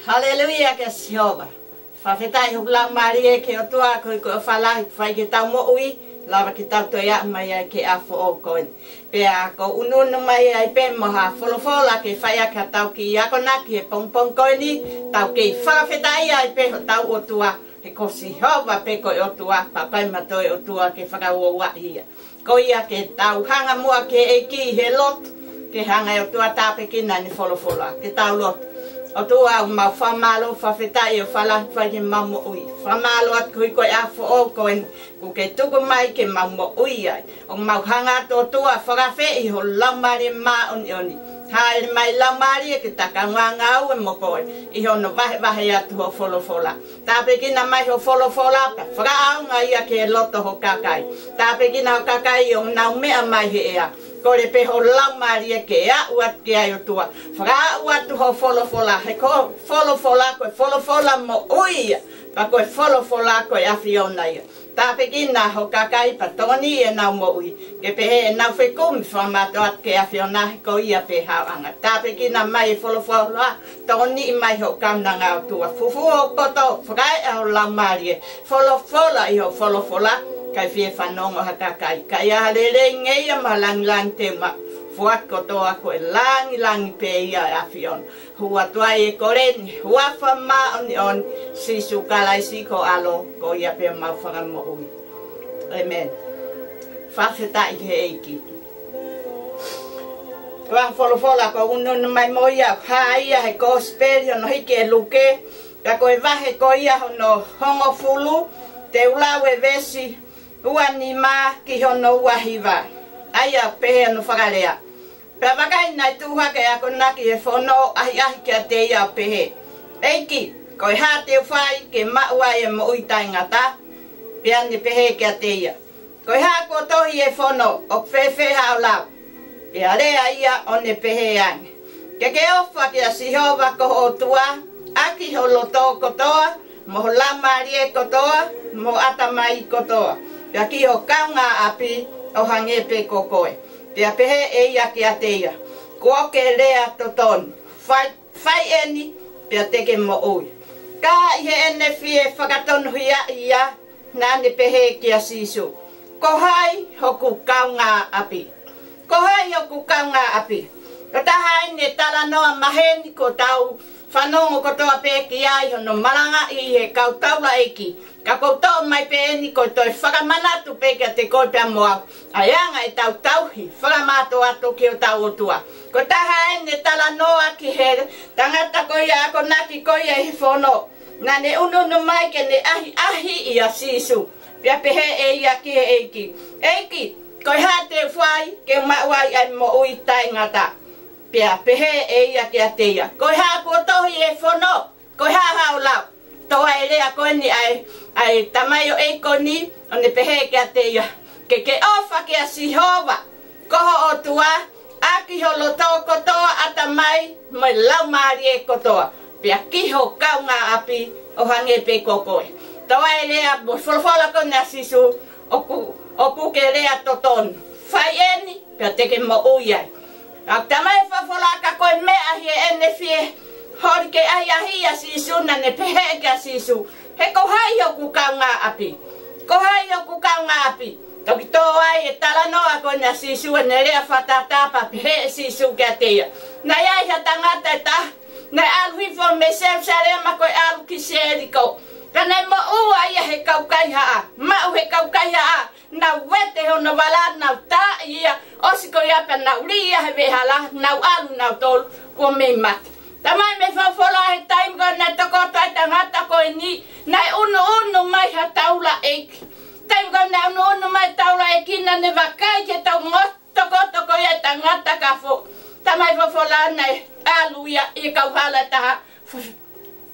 Haleluia ke Jehova. Whawhetai hula marie ke o tua koe koe whalahi whai ke tau mo ui. Lawa ki tau toia mai ai ke a fo o koen. Pea ko ununu mai ai pe moha wholofola ke whaia ka tau ki ako naki e pongpong koeni. Tau ke whawhetai ai pe ho tau o tua. He ko Jehova pe koe o tua. Papai matoi o tua ke whakau wa ia. Ko ia ke tau hanga mua ke e ki he lot. Ke hanga o tua tape ki nani wholofola. Ke tau lot. O tua au mau whamalo whawhetai o whalahi whai ke mamo ui. Whamalo at kui koe a fo o koen. Ku ke tuku mai ke mamo ui ai. O mau hanga to tua whakawhe i ho laumari ma oni oni. Haere mai laumari e ke taka nganga au e mo koe. I ho no vahe vahe atu ho wholofola. Tāpe kina mai ho wholofola. Whakaau nga ia ke loto ho kakai. Tāpe kina ho kakai o nau mea mai he ea. Kore pe ho laumari e ke a uat ke ai o tua. Whakaau atu ho wholofola. He ko wholofola koe wholofola mo uia. Pa koe wholofola koe awhiona ia. Tāpe kina ho kakai pa toni e nau mo ui. Ke pehe e nau whekumi whamato at ke awhiona he ko ia pe hawanga. Tāpe kina mai e wholofola toni i mai ho kaunanga o tua. Fufu o koto whakai e ho laumari e. Wholofola i ho wholofola. Kai fie whanongo hakakai. Kai a lele ngeia ma lang te ma. Fuat kotoa koe langi pe ia e awhiona. Hua tuai e koreni. Hua whama oni on. Sisu kalai siko alo. Ko ia pe mau whangamo ui. Amen. Whawhetai he eiki. Kua wholofola ko ununu mai mo ia. Ha ia he gospel no hiki e luke. Ka koe wahe ko ia hono hongo fulu. Te ulawe vesi. Ua ni ma ki hono ua hiwa. Aia pehe no whakarea. Pea wakai nai tuha ke ako naki e whono ahi kia te ia pehe. Eiki, koe hā te whai ke maua e mo uitai ngata. Pea ni pehe kia te ia. Koe hā ko tohi e whono o whewhe hao lau. Pea rea ia o ne pehe ange. Ke ofa kia Jehova ko o tua. Aki ho loto kotoa. Mo lamari e kotoa. Mo atamai kotoa. Pea ki ho kaunga api o hangepe kokoe. Pea pehe e ia ki a te ia. Ko ke lea toton. Whai eni, pea teke mo ui. Ka ihe ene fie whakatonu hia ia, nane pehe ki a sisu. Ko hai hoku kaunga api. Ko hai hoku kaunga api. Ko tahai ne tala noa maheni ko tau whanongo ko toa pe ki ai hono maranga i he kau taula eki. Ka koutou mai pe eni ko toi whakamanatu pe kia te koe pia moa. Aianga e tau tauhi, whakamato atu ki o tau o tua. Ko taha ene tala noa ki he tangata ko ia ako naki ko ia hi whono. Nga ne ununu mai ke ne ahi i a sisu. Pia pehe e ia ki he eiki. Eiki, ko ha te whai ke mawai ai mo ui tai ngata. Pia pehe e ia ki a te ia. Ko ha kua tohi e whono, ko ha hao lau. Toa e rea koe ni ai tamai o eiko ni o ne pehe kia te ia. Ke ofa kia Jehova. Koho o tua. Aki ho loto kotoa atamai. Moi laumari e kotoa. Pea kiho kaunga api o hange pe kokoe. Toa e rea mo wholofola ko na sisu. Oku ke rea toton. Whai eni. Pea teke mo uiai. Ak tamai whafola ka koe mea hi ene fie. Hori ke ahi a sisu na ne pehe ke a sisu. He ko hai o ku kaunga api. Ko hai o ku kaunga api. Toki tō ai e tala noa ko na sisu e ne rea whatatapa pehe sisu ke a teia. Na iai ha tangata e ta. Na alu hifo me sere ma koe alu ki seriko. Ka ne mo ua ia he kaukai haa. Mau he kaukai haa. Na wete hono wala na ta ia. Osiko ia pa na uria he vehala. Na alu na tolu ko me mati. Tamai me whawhola he taim ko na toko tai tangata ko e ni. Nai unu mai ha taula eki. Taim ko na unu mai taula eki na ne wakai ke tau toko ia tangata ka fo. Tamai whawhola nei alu ia i kauhala taha.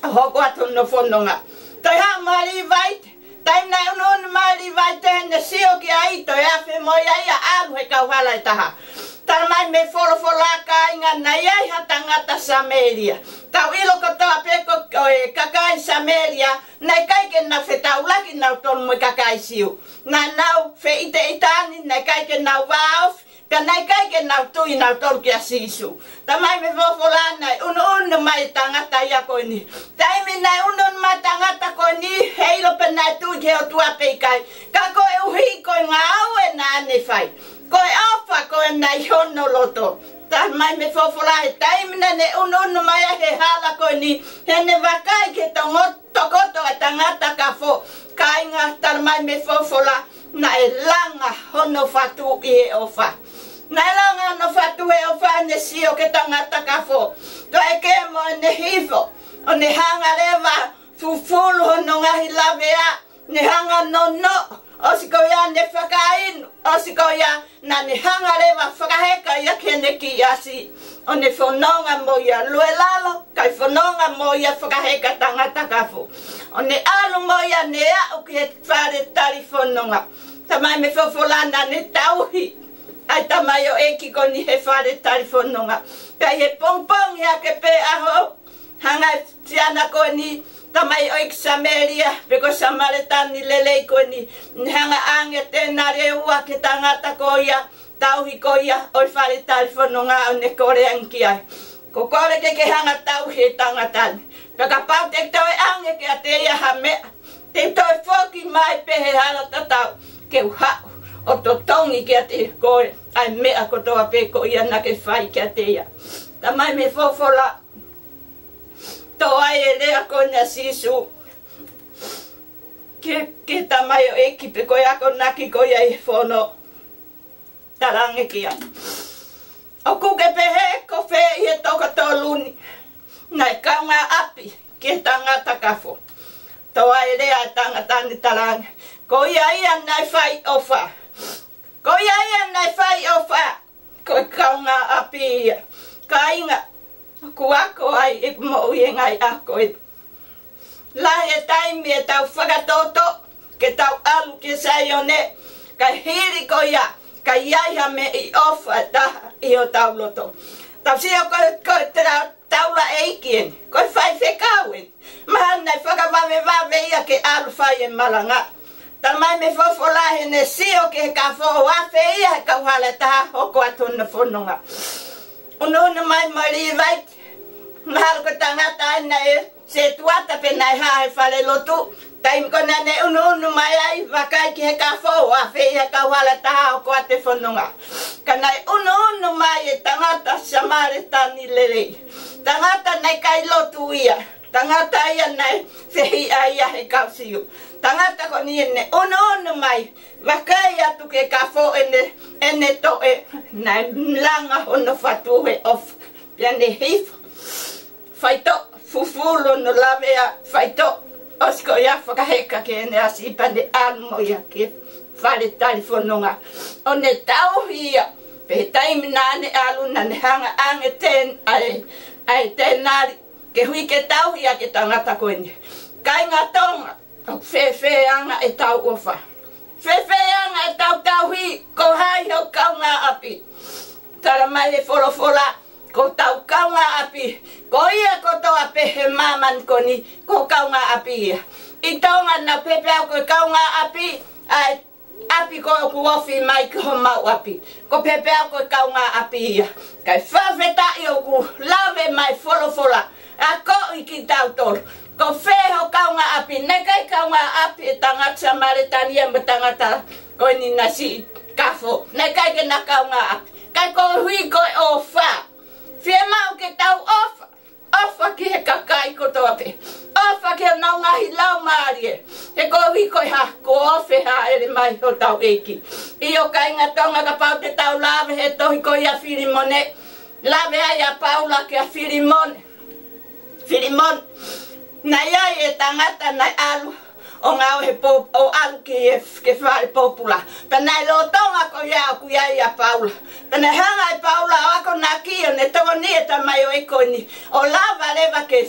Hoko atu no whononga. Toi ha mari vaite. Taim nai unu mari vaite hene sio ki ai toi awhi moi ai a alu he kauhala taha. Tamai me wholofola ka inga na iai ha tangata Sameria. Tau ilo ko toa peko toi kakai Samelia, nai kaiken na fetau laki nau ton mo kakai siu. Na nau fe ite itani, nai kaiken nau vaof, ka nai kaiken nau tui nau torkia sisu. Tamai me fofolana, unu mai tangata ia koini. Taimi nai unu mai tangata koini, heilo pe nai tui ke o tua peikai. Ka koe uhi koe ngā aue na ane fai. Koe ofa koe nai hono loto. Ta mai me fofola e taimina ne unu mai he hala ko ni hene wakai ke tokoto e tangata ka fo kainga tar mai me fofola na e langa hono fatu e ofa na langa no fatu e ofa ne sio ke tangata ka fo to e ke mo ne hivo o ne hanga leva fufulu hono ngahi lavea ne hanga no osikoya ne whakainu, osikoya na ne hanga rewa whakaheka ia kene ki asi. O ne whanonga mo ia luelalo, kai whanonga mo ia whakaheka tangata kafu. O ne alu mo ia ne au ki he whare tari whanonga. Tamai me whawholana ne tauhi. Ai tamai o eki ko ni he whare tari whanonga. Kai he pongpong ia ke pe aho. Hanga tiana ko ni tamai o Samelia, peko Samaritani lelei ko ni hanga ange tēnā reua ke tangata ko ia, tauhi ko ia, oi whare talifononga o ne korean ki ai. Ko kore ke hanga tauhi e tangatani. Peka pau te toi ange ke a te ia ha mea, te toi whoki mai pehe hala tatau, ke uhau, o to tongi ke a te koe, ai mea ko toa peko ia na ke whai ke a te ia. Tamai me fofola, toa e lea kona sisu. Ke tamai o eki pe koe ako naki koe ai whono. Tarange ki ai. O kuke pehe ko whe i he toka tō luni. Nai kaunga api ke tangata kafo. Toa e lea tangata ni tarange. Ko ia nai whai ofa. Ko ia nai whai ofa. Ko kaunga api ia. Ka inga. Ku ako ai e mo i ngai ako e. La e taimi e tau whakatoto ke tau alu ke sai o ne. Ka hiri ko ia. Ka iaiha me i ofa taha i o tau loto. Tau si o ko te taula eikien. Ko whai whekauen. Maha nei whakawame ia ke alu whai e malanga. Ta mai me fofolahe ne si o ke ka fo wafe ia ka wale taha hoko atuna whanonga. Uno mai mari vai. Mahal ko tangata na e se tuata pe nai ha e fale lotu. Taim ko na ne uno mai ai wakai ki he ka fo wa fe he ka wala taha o ko ate whanonga. Kanai uno mai e tangata Samaritani lelei. Tangata nai kai lotu ia. Tangata ia nai fehi ia he kausiu. Tangata ko ni ene uno mai wakai atu ke ka fo ene to e nai langa hono fatu he of. Piane hif. Faito fufulo no lavea faito. Osko ia whakaheka ke ene asi pande almo ia ke whare talifononga. O ne tauhi ia. Pe taimi nane alu nane hanga ange ten ai tenari. Ke hui ke tauhi ia ke tangata koene. Kai ngā tonga. Whewhe anga e tau ofa. Whewhe anga e tau tauhi. Ko hai hau kau ngā api. Tara mai e wholofola. Ko tau kau ngā api. Ko ia ko toa pehe maman ko ni. Ko kau ngā api ia. I taunga na pepe au ko kau ngā api. Ai api ko ku ofi mai ko mau api. Ko pepe au ko kau ngā api ia. Kai whawheta i o ku lawe mai wholofola. A ko i ki tau tolu. Ko wheho kau ngā api. Nekai kau ngā api e tangata Samaritani e matangata. Ko ni nasi kafo. Nekai ke na kau ngā api. Kai ko hui ko o wha. Fie mau ke tau ofa. Ofa ki he kakai ko toa pe. Ofa ki he nau ngahi lau maari e. He ko hui ko ha. Ko ofe ha ere mai ho tau eiki. I o kai ngā tonga ka pau te tau lawe he tohi ko ia Filimone. Lawe ai a Paula ke a Filimone. Filimone. Nai ai e tangata nai alu. O ngau he o alu ke whare popula. Penai lo tonga ko iau ku iai a Paula. Penai hanga e Paula o ako nā kia ne tonga ni e tamai o eko ni. O lava lewa ke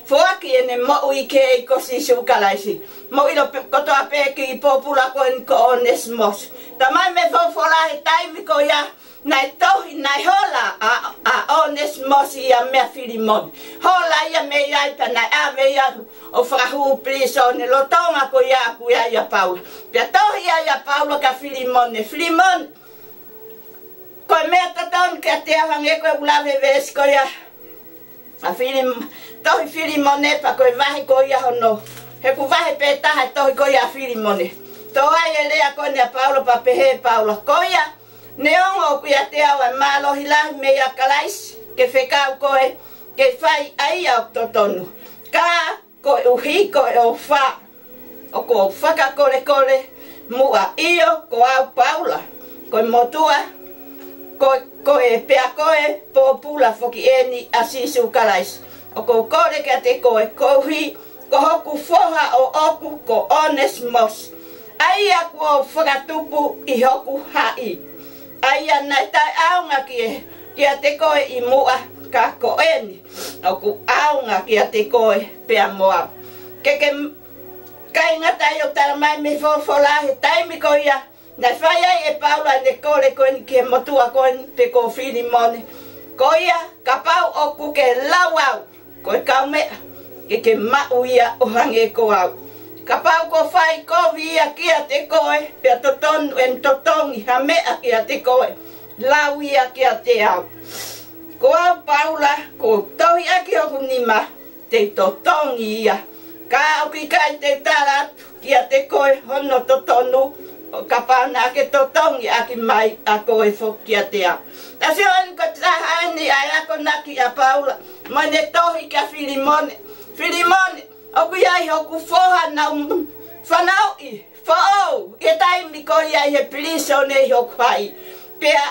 Fuaki ene mo ike i ko sisu kalaisi. Mo ilo kotoa peki i popula koen ko Onesmos. Tamai me fofola he taimi ko ya. Nai tohi nai hola a Onesmos ia mea Filimon. Hola ia me iaipa nai ave ia o frahu pliso ne lotonga ko ia ku ia Paula. Pia tohi ia Paula ka Filimon. Filimon. Koe mea taton ke te ahange koe ulave ves ko ia. A tohi Filimone pa koe vahe ko ia hono. He ku vahe petaha tohi ko ia Filimone. Toa ia lea ko nea Paula pa pehe Paula. Ko ia neongo kuia te awa malo hilahi me ia kalais. Ke whekau koe ke whai aia o totonu. Ka koe uhi koe o wha. O ko whaka kole kole mua iyo ko au Paula. Koe motua. Koe pea koe popula foki eni a sisu kalais. O ko kore kia te koe kohi ko hoku foha o oku ko Onesmos. Aia ko whakatupu i hoku hai. Aia nai tai aunga kia te koe i mua ka ko eni. O ku aunga kia te koe pea moa. Keke kai ngata i o taramai me fofolahe taimi ko ia. Nai whai ai e Paula ne kore koen ki motua koen pe ko Filimone. Ko ia ka pau oku ke lawau. Koe kau mea ke mau ia o hange ko au. Ka pau ko whai ko via kia te koe. Pea totonu en totongi ha mea kia te koe. Lau ia kia te au. Ko au Paula ko tohi aki oku nima te totongi ia. Ka au ki kai te tarat kia te koe hono totonu. Ka pauna ke totongi aki mai a koe fokia te au. Tasi on ko tahani ai ako naki a Paula. Mane tohi ka Filimone. Filimone, oku iai hoku foha na whanau i. Whao, e taimi ko iai he pliso ne hoku hai. Pea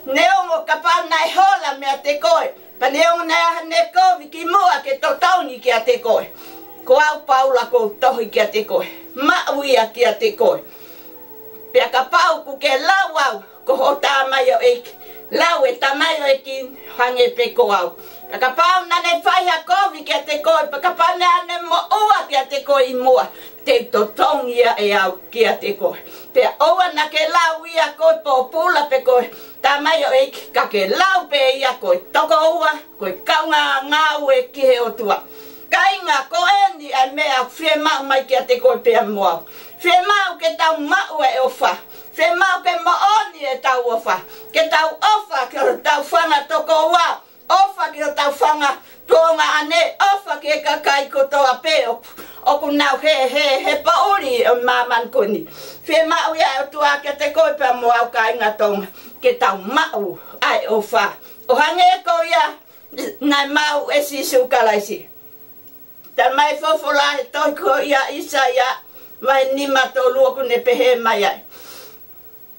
neongo ka pauna i hola mea te koe. Pa neongo na aha ne kovi ki mua ke totongi kia te koe. Ko au Paula ko tohi kia te koe. Mauia kia te koe. Pea ka pau ku ke lau au, ko ho tamai o eki. Lau e tamai o eki hange pe ko au. Pea ka pau nane whaiha kovi kia te koe, pea ka pau nane mo ua kia te koe i mua. Te totongia e au kia te koe. Pea oa na ke lau ia koe po pula pe koe. Tamai o eki ka ke lau pe ia koe. Toko ua, koe kaunga ngau e ki he o tua. Kainga ko eni ai mea whie mau mai kia te koe pea mua. Whie mau ke tau mau e ofa. Whie mau ke mooni e tau ofa. Ke tau ofa ke tau whanga toko ua. Ofa ke tau whanga tonga ane. Ofa ke kakai kotoa pe oku nau he pauri o maman koni. Whie mau ia o tua ke te koe pea mua kainga tonga. Ke tau mau ai ofa. O hange ko ia nai mau e sisu kalaisi. Ta mai fofola he toi ko ia isa ia vai nima to luoku ne pehe mai ai.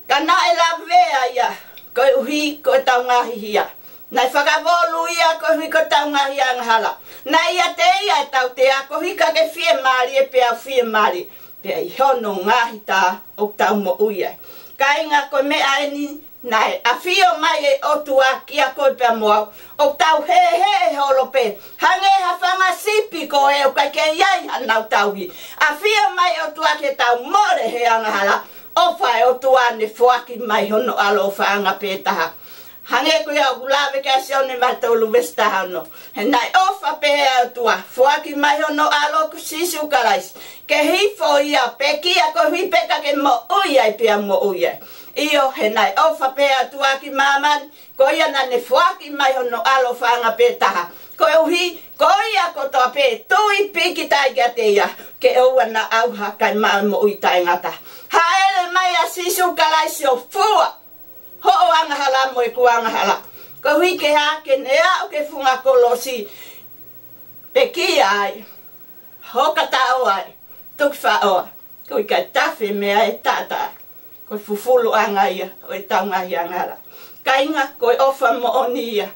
Ka na e la vea ia ko uhi ko tau ngahi ia. Nai whakavolu ia ko hui ko tau ngahi a ngahala. Na ia te ia e tau te a ko hui ka ke whie maari e pea whie maari. Pea i hono ngahi ta o tau mo uia. Ka inga ko mea eni nai a fio mai e otua kia koe pea moau. O tau he holo pe. Hange ha whanga sipi ko e o kai ke iai hanau tauhi. A fio mai e otua ke tau more he angahala. Ofa e otua ne fuaki mai hono alo whaanga pe taha. Hange ko ia ulave ka sione matolu vestaha no. He nai ofa pe e otua. Fuaki mai hono alo ku sisu kalais. Ke hifo ia pe kia ko hui peka ke mo uia i pea mo uia. Iyo he nai ofa pea tuaki maman, ko ia na ne fuaki mai hono alo whanga pe taha. Ko uhi, ko ia ko toa pe tui piki tai kia te ia, ke oua na auha kai maa mo ui tai ngata. Haele mai a sisu kalaisi o fua, ho o angahala mo e ku angahala. Ko hui ke ha ke nea o ke funga kolosi, pe ki ai, ho kata o ai, tuk wha oa, ko i ka tafe mea e tata. Koe fufulu anga ia, o e tau ngahi angara. Ka inga, koe ofa mo oni ia.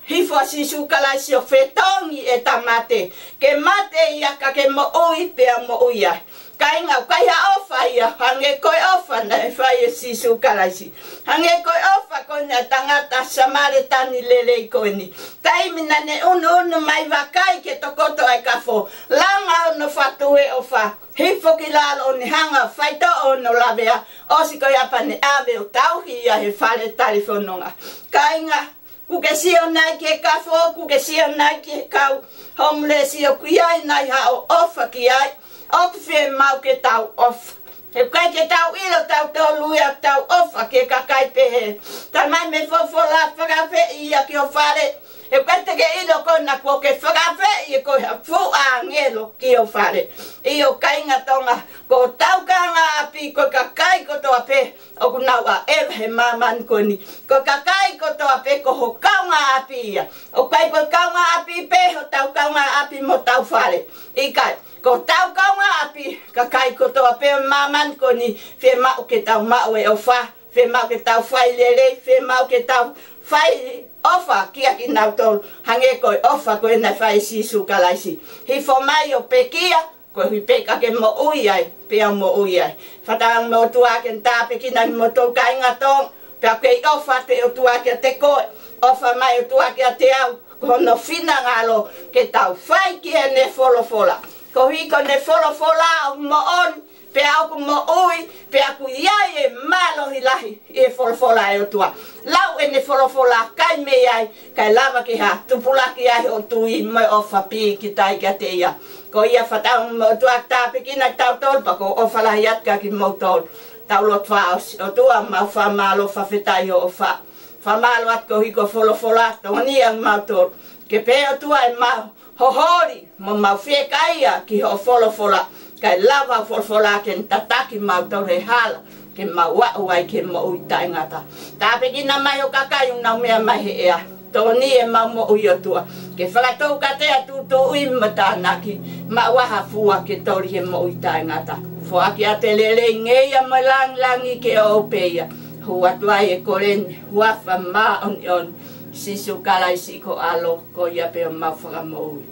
hifo sisu kalaisi o fetongi e tamate. Ke mate ia ka ke mo ui pea mo uia. Kainga kai ha ofa ia hange koi ofa na e fai e sisu kalaisi. Hange koi ofa ko na tangata Samaritani lele ko ni. Tai mina ne unu mai wakai ke tokoto e kafo. Langa no fatue ofa. Hifo ki lalo ni hanga faito ono lavea. Osi ko ia pane ave o tauhi ia he fale telefononga. Kainga kuke sio nai ke kafo, kuke sio nai ke kau. Homeless o kuiai nai ha o ofa ki ai. Op fie mau ke tau off. He kai ke tau ilo tau tau luia tau off a ke kakai pehe. Ta mai me fofola whakafe ia ki o whare. He kai te ke ilo kona ko ke whakafe ia ko ha fu a ngelo ki o whare. I o kai ngā tonga ko tau ka ngā api ko kakai ko toa pe. O kunau a he maman koni. Ko kakai ko toa pe ko ho kau ngā api ia. O kai ko kau ngā api pe ho tau kau ngā api mo tau whare. I kai. Ko tau kau ngā api, ka kai ko toa pe maman ko ni, whe mau ke tau mau e ofa, whe mau ke tau whai lele, whe mau ke tau whai ofa, kia ki nau tolu, hange koe ofa koe na whai sisu kalaisi. Hifo mai o pekia, ko hui peka ke mo ui ai, pea mo ui ai. Whatang mo tuake ntape ki nai mo tolu kainga tong, pea kei ofa te o tuake te koe, ofa mai o tuake a te au, kono whina ngalo ke tau whai ki e ne folofola. Ko hiko ne folofola o mo on, pe au mo ui, pe aku iai e malo hilahi e folofola e o tua. Lau e ne folofola kai me ai, kai lava ki ha, tupulaki ai o tui mo ofa pi ki tai kia te ia. Ko ia whatau mo tua tāpe ki na tau tolpa, ko ofa lahi atka ki mo tol. Tau lot whaos, o tua mau whamalo whawhetai o ofa. Whamalo atko hiko folofola, tongani ang mau tol. Ke pe o tua e mau. Hohori, mo mau whiekaia ki ho folofola, kai lava folofola ke tataki mau tau he hala, ke mau wau ai ke mo ui taingata. Tāpe ki na mai o kakai unau mea mai he ea, tō ni e mau mo ui o tua, ke whakatou ka te atu tō ui matanaki, ma waha fua ke tori he mo ui taingata. Fua ki a te lele ngeia mo langi ke o peia, hua tuai e koreni, hua wha maa on. Sisu kalaisi ko alo ko ia pe o mau whakamoui.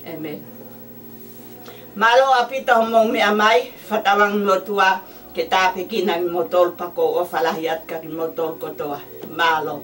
Amen. Malo apita ho mo mea mai, whatawang lotua ke tāpe kina ki mo tolpa ko o whalahi atka ki mo tolko toa. Malo.